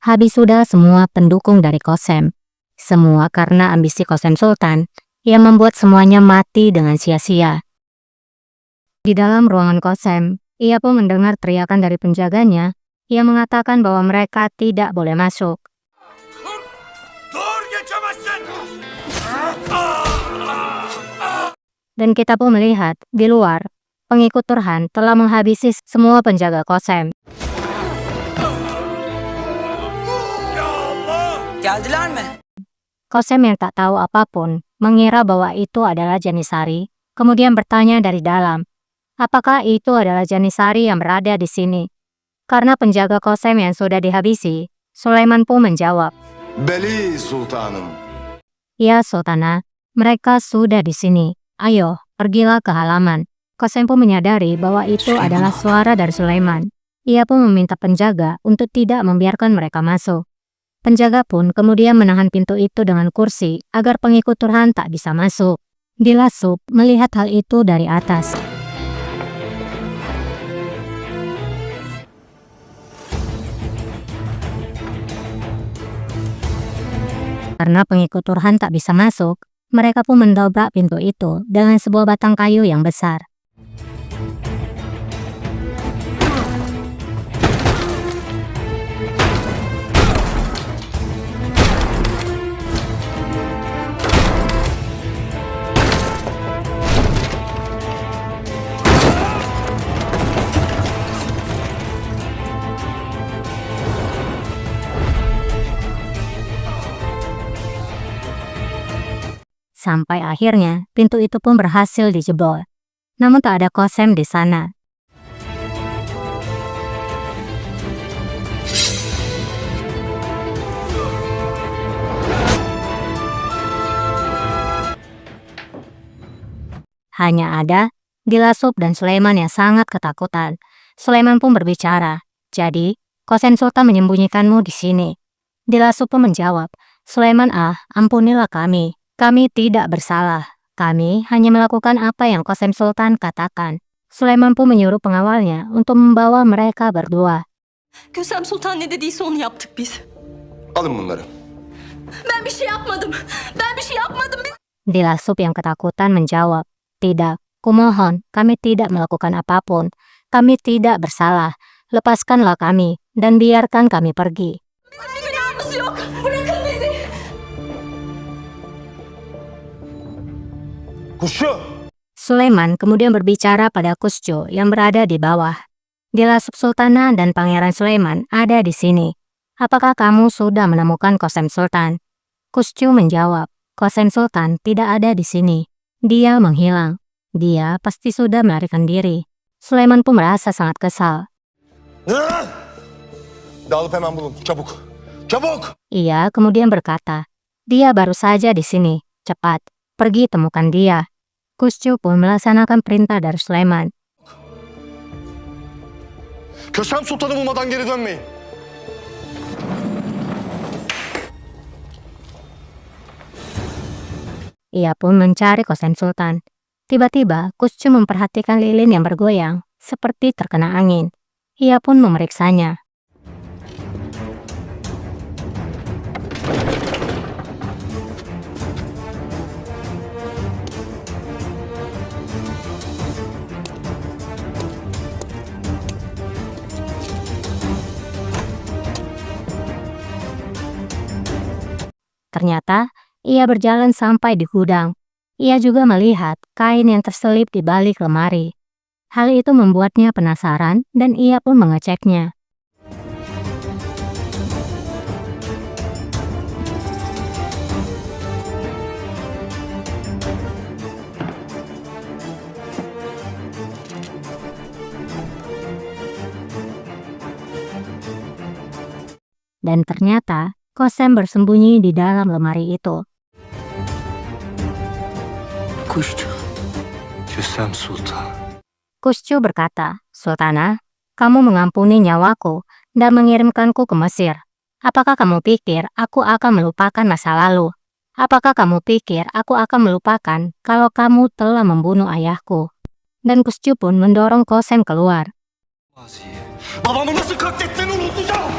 Habis sudah semua pendukung dari Qasem. Semua karena ambisi Qasem Sultan yang membuat semuanya mati dengan sia-sia. Di dalam ruangan Qasem, ia pun mendengar teriakan dari penjaganya yang mengatakan bahwa mereka tidak boleh masuk. Dan kita pun melihat di luar, pengikut Turhan telah menghabisi semua penjaga Qasem. Geldiler mi? Qasem yang tak tahu apapun mengira bahwa itu adalah Janisari, kemudian bertanya dari dalam, apakah itu adalah Janisari yang berada di sini? Karena penjaga Qasem yang sudah dihabisi, Sulaiman pun menjawab, Beli Sultanım. "Ya Sultana, mereka sudah di sini. Ayo, pergilah ke halaman." Qasem pun menyadari bahwa itu adalah suara dari Sulaiman. Ia pun meminta penjaga untuk tidak membiarkan mereka masuk. Penjaga pun kemudian menahan pintu itu dengan kursi agar pengikut Turhan tak bisa masuk. Dilasup melihat hal itu dari atas. Karena pengikut Turhan tak bisa masuk, mereka pun mendobrak pintu itu dengan sebuah batang kayu yang besar. Sampai akhirnya pintu itu pun berhasil dijebol. Namun tak ada Qasem di sana. Hanya ada Dilasup dan Sulaiman yang sangat ketakutan. Sulaiman pun berbicara, "Jadi, Qasem Sultan menyembunyikanmu di sini." Dilasup pun menjawab, "Sulaiman, ampunilah kami. Kami tidak bersalah. Kami hanya melakukan apa yang Qasem Sultan katakan." Sulaiman pun menyuruh pengawalnya untuk membawa mereka berdua. Kösem Sultan ne dediyse onu yaptık biz. Alın bunları. Ben bir şey yapmadım. Ben bir şey yapmadım. Dilasup yang ketakutan menjawab, "Tidak, kumohon, kami tidak melakukan apapun. Kami tidak bersalah. Lepaskanlah kami dan biarkan kami pergi." Bizim bir günahımız yok. Bırakın bizi. Kuşçu. Sulaiman kemudian berbicara pada Kuscu yang berada di bawah. Dilasup Sultana dan Pangeran Sulaiman ada di sini. Apakah kamu sudah menemukan Qasem Sultan? Kuscu menjawab, Qasem Sultan tidak ada di sini. Dia menghilang. Dia pasti sudah melarikan diri. Sulaiman pun merasa sangat kesal. Dağılıp hemen bulun. Çabuk. Çabuk. Ia kemudian berkata, dia baru saja di sini. Cepat, pergi temukan dia. Kuscu pun melaksanakan perintah dari Sulaiman. Kösem Sultan'ı bulmadan geri dönmeyin. Ia pun mencari Qasem Sultan. Tiba-tiba, Kuscu memperhatikan lilin yang bergoyang, seperti terkena angin. Ia pun memeriksanya. Ternyata, ia berjalan sampai di gudang. Ia juga melihat kain yang terselip di balik lemari. Hal itu membuatnya penasaran dan ia pun mengeceknya. Dan ternyata, Qasem bersembunyi di dalam lemari itu. Kuşçu. Kösem Sultan. Kuscu berkata, Sultana, kamu mengampuni nyawaku dan mengirimkanku ke Mesir. Apakah kamu pikir aku akan melupakan masa lalu? Apakah kamu pikir aku akan melupakan kalau kamu telah membunuh ayahku? Dan Kuscu pun mendorong Qasem keluar. Babamı nasıl katlettiğini unutacağım.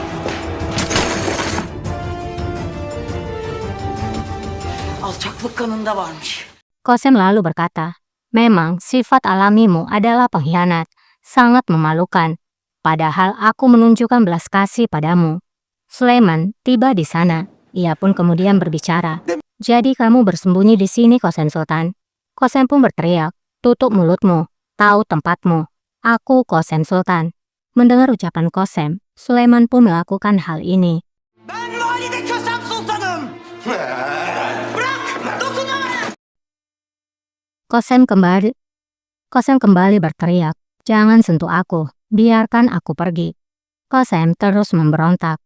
Alçaklık kanında varmış. Kosem lalu berkata, memang sifat alamimu adalah pengkhianat, sangat memalukan. Padahal aku menunjukkan belas kasih padamu. Sulaiman tiba di sana. Ia pun kemudian berbicara. Jadi kamu bersembunyi di sini, Kosen Sultan. Kosem pun berteriak, tutup mulutmu, tahu tempatmu. Aku Kosen Sultan. Mendengar ucapan Kosem, Sulaiman pun melakukan hal ini. Ben Valide Kösem Sultanım. Bırak! Dokunma bana! Kosem kembali berteriak, jangan sentuh aku, biarkan aku pergi. Kosem terus memberontak.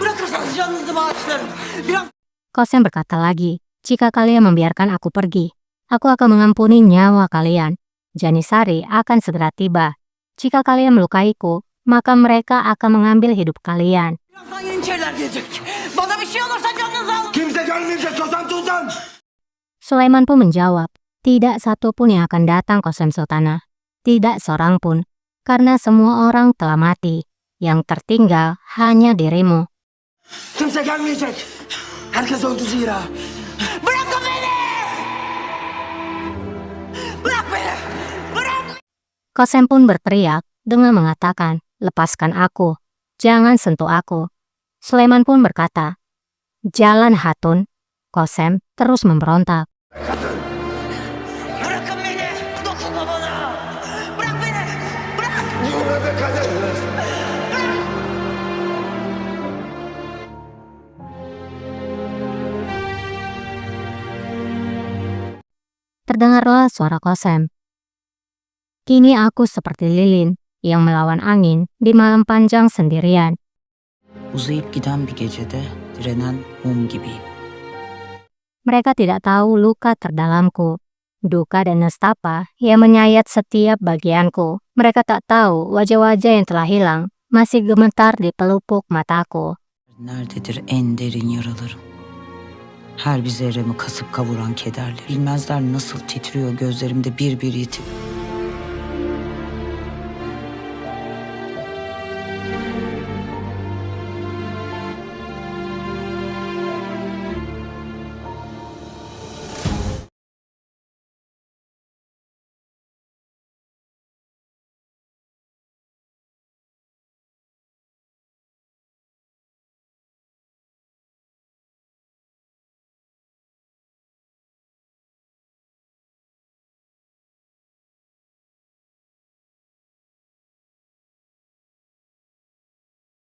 Bırakırsanız canınızı bağışlarım. Biraz Kosem berkata lagi, jika kalian membiarkan aku pergi, aku akan mengampuni nyawa kalian. Janisari akan segera tiba. Jika kalian melukaiku, maka mereka akan mengambil hidup kalian. birazdan Yeniçeriler gelecek. Bana bir şey olursa canınızı alın. Kimse gelmeyecek Kösem Sultan. Sulaiman pun menjawab, tidak satu pun yang akan datang Kosem Sultana. Tidak seorang pun, karena semua orang telah mati. Yang tertinggal hanya dirimu. Kimse gelmeyecek. Herkes öldü zira. Bırakın beni! Bırak beni! Bırak! Kosem pun berteriak dengan mengatakan, lepaskan aku, jangan sentuh aku. Sulaiman pun berkata, jalan Hatun. Kosem terus memberontak. Bırakın beni! Dokunma bana! Bırak beni! Bırak! Terdengarlah suara Kosem. Kini aku seperti lilin yang melawan angin di malam panjang sendirian. Uzayıp giden bir gecede direnen mum gibiyim. Mereka tidak tahu luka terdalamku, duka dan nestapa yang menyayat setiap bagianku. Mereka tak tahu wajah-wajah yang telah hilang masih gemetar di pelupuk mataku. Nerededir en derin yaralarım? Her bir zerremi kasıp kavuran kederler. Bilmezler nasıl titriyor gözlerimde bir bir yitip.